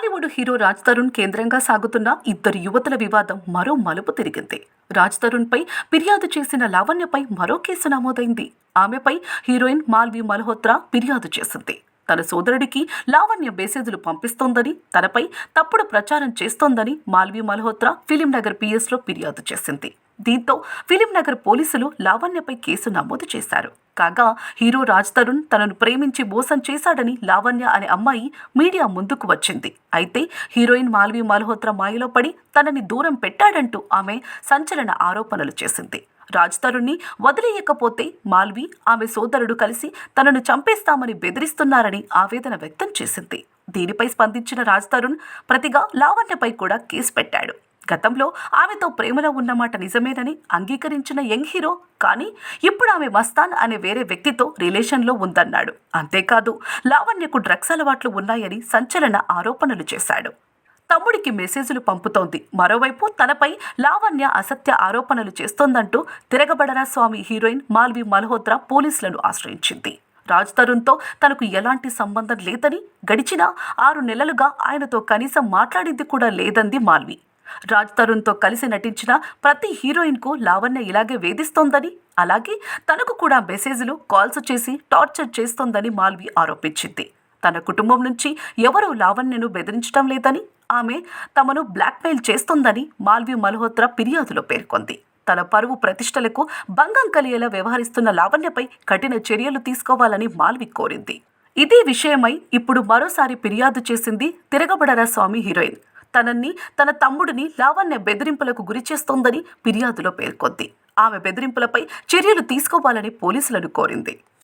Bollywood hero Raj Tarun కేంద్రంగా సాగుతున్న ఇద్దరు యువతుల వివాదం మరో మలుపు తిరిగింది. రాజ్ తరుణ్ పై ఫిర్యాదు చేసిన లావణ్యపై మరో కేసు నమోదైంది. ఆమెపై హీరోయిన్ మాల్వి మల్హోత్రా ఫిర్యాదు చేసింది. తన సోదరుడికి లావణ్య మెసేజ్లు పంపిస్తోందని, తనపై తప్పుడు ప్రచారం చేస్తోందని మాల్వి మల్హోత్రా ఫిలిం నగర్ పిఎస్లో ఫిర్యాదు చేసింది. దీంతో ఫిలిం నగర్ పోలీసులు లావణ్యపై కేసు నమోదు చేశారు. కాగా హీరో రాజ్ తరుణ్ తనను ప్రేమించి మోసం చేశాడని లావణ్య అనే అమ్మాయి మీడియా ముందుకు వచ్చింది. అయితే హీరోయిన్ మాల్వి మల్హోత్రా మాయలో పడి తనని దూరం పెట్టాడంటూ ఆమె సంచలన ఆరోపణలు చేసింది. రాజ్ తరుణ్ని వదిలేయకపోతే మాల్వి, ఆమె సోదరుడు కలిసి తనను చంపేస్తామని బెదిరిస్తున్నారని ఆవేదన వ్యక్తం చేసింది. దీనిపై స్పందించిన రాజ్ తరుణ్ ప్రతిగా లావణ్యపై కూడా కేసు పెట్టాడు. గతంలో ఆమెతో ప్రేమలో ఉన్నమాట నిజమేనని అంగీకరించిన యంగ్ హీరో, కానీ ఇప్పుడు ఆమె మస్తాన్ అనే వేరే వ్యక్తితో రిలేషన్లో ఉందన్నాడు. అంతేకాదు లావణ్యకు డ్రగ్స్ అలవాట్లు ఉన్నాయని సంచలన ఆరోపణలు చేశాడు. తమ్ముడికి మెసేజ్లు పంపుతోంది. మరోవైపు తనపై లావణ్య అసత్య ఆరోపణలు చేస్తోందంటూ తిరగబడరా స్వామి హీరోయిన్ మాల్వి మల్హోత్రా పోలీసులను ఆశ్రయించింది. రాజ్ తరుణ్తో తనకు ఎలాంటి సంబంధం లేదని, గడిచిన 6 నెలలుగా ఆయనతో కనీసం మాట్లాడింది కూడా లేదంది మాల్వి. రాజ్ తరుణ్తో కలిసి నటించిన ప్రతి హీరోయిన్కు లావణ్య ఇలాగే వేధిస్తోందని, అలాగే తనకు కూడా మెసేజ్లు, కాల్స్ చేసి టార్చర్ చేస్తోందని మాల్వి ఆరోపించింది. తన కుటుంబం నుంచి ఎవరూ లావణ్యను బెదిరించడం లేదని, ఆమె తమను బ్లాక్మెయిల్ చేస్తోందని మాల్వి మల్హోత్రా ఫిర్యాదులో పేర్కొంది. తన పరువు ప్రతిష్టలకు భంగం కలిగేలా వ్యవహరిస్తున్న లావణ్యపై కఠిన చర్యలు తీసుకోవాలని మాల్వి కోరింది. ఇదే విషయమై ఇప్పుడు మరోసారి ఫిర్యాదు చేసింది తిరగబడరా స్వామి హీరోయిన్. తనని, తన తమ్ముడిని లావణ్య బెదిరింపులకు గురిచేస్తోందని ఫిర్యాదులో పేర్కొంది. ఆమె బెదిరింపులపై చర్యలు తీసుకోవాలని పోలీసులను కోరింది.